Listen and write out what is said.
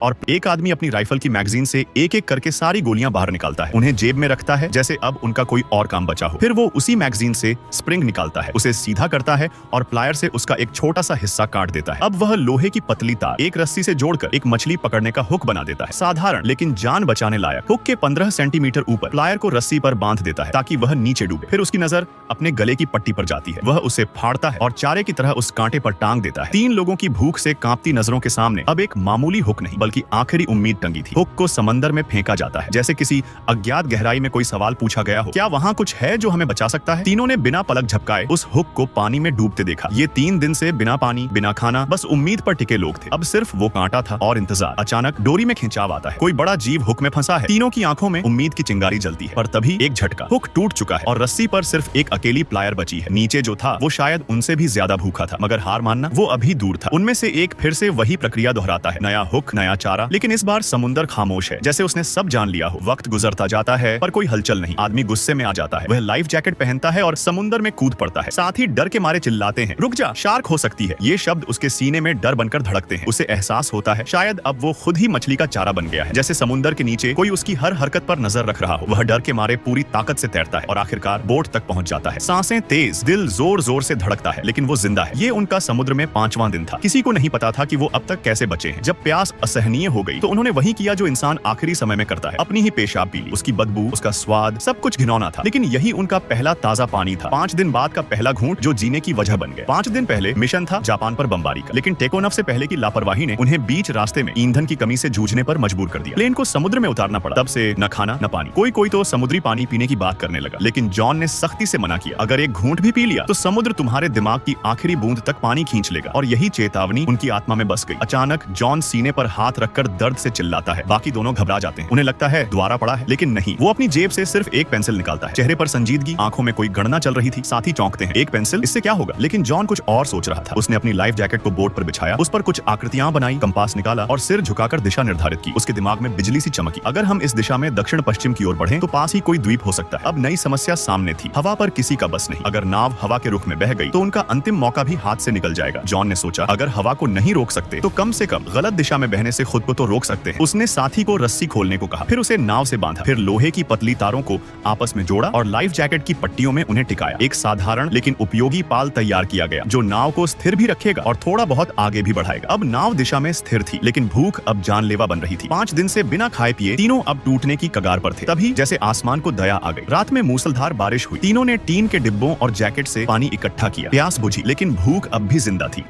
और एक आदमी अपनी राइफल की मैगजीन से एक एक करके सारी गोलियां बाहर निकालता है, उन्हें जेब में रखता है जैसे अब उनका कोई और काम बचा हो। फिर वो उसी मैगजीन से स्प्रिंग निकालता है, उसे सीधा करता है और प्लायर से उसका एक छोटा सा हिस्सा काट देता है। अब वह लोहे की पतली तार एक रस्सी से जोड़कर एक मछली पकड़ने का हुक बना देता है। साधारण लेकिन जान बचाने लायक हुक के 15 सेंटीमीटर ऊपर प्लायर को रस्सी पर बांध देता है ताकि वह नीचे डूबे। फिर उसकी नजर अपने गले की पट्टी पर जाती है, वह उसे फाड़ता है और चारे की तरह उस कांटे पर टांग देता है। 3 लोगों की भूख से कांपती नजरों के सामने अब एक मामूली हुक नहीं बल्कि आखिरी उम्मीद टंगी थी। हुक को समंदर में फेंका जाता है जैसे किसी अज्ञात गहराई में कोई सवाल पूछा गया हो, क्या वहाँ कुछ है जो हमें बचा सकता है? तीनों ने बिना पलक झपकाए उस हुक को पानी में डूबते देखा। ये 3 दिन से बिना पानी बिना खाना बस उम्मीद पर टिके लोग थे। अब सिर्फ वो कांटा था और इंतजार। अचानक डोरी में खिंचाव आता है, कोई बड़ा जीव हुक में फंसा है। तीनों की आंखों में उम्मीद की चिंगारी जलती है, पर तभी एक झटका, हुक टूट चुका है और रस्सी पर सिर्फ एक अकेली प्लायर बची है। नीचे जो था वो शायद उनसे भी ज्यादा भूखा था, मगर हार मानना वो अभी दूर था। उनमें से एक फिर से वही प्रक्रिया दोहराता है, नया हुक नया चारा, लेकिन इस बार समुंदर खामोश है, जैसे उसने सब जान लिया हो। वक्त गुजरता जाता है पर कोई हलचल नहीं। आदमी गुस्से में आ जाता है, वह लाइफ जैकेट पहनता है और समुंदर में कूद पड़ता है। साथ ही डर के मारे चिल्लाते हैं, रुक जा, शार्क हो सकती है। ये शब्द उसके सीने में डर बनकर धड़कते हैं। उसे एहसास होता है शायद अब वो खुद ही मछली का चारा बन गया है, जैसे समुंदर के नीचे कोई उसकी हर हरकत पर नजर रख रहा हो। वह डर के मारे पूरी ताकत से तैरता है और आखिरकार बोट तक पहुंच जाता है। सांसें तेज, दिल जोर जोर से धड़कता है, लेकिन वो जिंदा है। ये उनका समुद्र में 5वां दिन था। किसी को नहीं पता था कि वो अब तक कैसे बचे हैं। जब प्यास असहनीय हो गई तो उन्होंने वही किया जो इंसान आखिरी समय में करता है, अपनी ही पेशाब पी ली। उसकी बदबू, उसका स्वाद, सब कुछ घिनौना था, लेकिन यही उनका पहला ताजा पानी था। 5 दिन बाद का पहला घूंट जो जीने की वजह बन गया। 5 दिन पहले मिशन था जापान पर बमबारी का, लेकिन टेकोनफ से पहले की लापरवाही ने उन्हें बीच रास्ते में ईंधन की कमी से जूझने पर मजबूर कर दिया। प्लेन को समुद्र में उतारना पड़ा। तब से न खाना न पानी। कोई तो समुद्री पानी पीने की बात करने लगा, लेकिन जॉन ने सख्ती से मना किया। अगर एक घूंट भी पी लिया तो समुद्र तुम्हारे दिमाग की आखिरी बूंद तक पानी खींच लेगा। और यही चेतावनी उनकी आत्मा में बस गई। अचानक जॉन सीने पर हाथ रखकर दर्द से चिल्लाता है। बाकी दोनों घबरा जाते हैं, उन्हें लगता है द्वारा पड़ा है, लेकिन नहीं। वो अपनी जेब से सिर्फ एक पेंसिल निकालता है, चेहरे पर संजीदगी, आंखों में कोई गणना चल रही थी। साथी चौंकते हैं, एक पेंसिल, इससे क्या होगा? लेकिन जॉन कुछ और सोच रहा था। उसने अपनी लाइफ जैकेट को बोट पर बिछाया, उस पर कुछ आकृतियां बनाई, कंपास निकाला और सिर झुकाकर दिशा निर्धारित की। उसके दिमाग में बिजली सी चमकी। अगर हम इस दिशा में दक्षिण पश्चिम की ओर बढ़ें तो पास ही कोई द्वीप हो सकता है। अब नई समस्या सामने थी, हवा पर किसी का बस नहीं। अगर नाव हवा के रुख में बह गई तो उनका अंतिम मौका भी हाथ से निकल जाएगा। जॉन ने सोचा, अगर हवा को नहीं रोक सकते तो कम से कम गलत दिशा में बहने से खुद को तो रोक सकते हैं। उसने साथी को रस्सी खोलने को कहा, फिर उसे नाव से बांधा, फिर लोहे की पतली तारों को आपस में जोड़ा और लाइफ जैकेट की पट्टियों में उन्हें टिकाया। एक साधारण लेकिन उपयोगी पाल तैयार किया गया जो नाव को स्थिर भी रखेगा और थोड़ा बहुत आगे भी बढ़ाएगा। अब नाव दिशा में स्थिर थी, लेकिन भूख अब जानलेवा बन रही थी। 5 दिन से बिना खाए पिए तीनों अब टूटने की कगार पर थे। तभी जैसे आसमान को दया आ गई। रात में मूसलधार बारिश हुई। तीनों ने टीन के डिब्बों और जैकेट से पानी इकट्ठा किया। प्यास बुझी, लेकिन भूख अब भी जिंदा थी।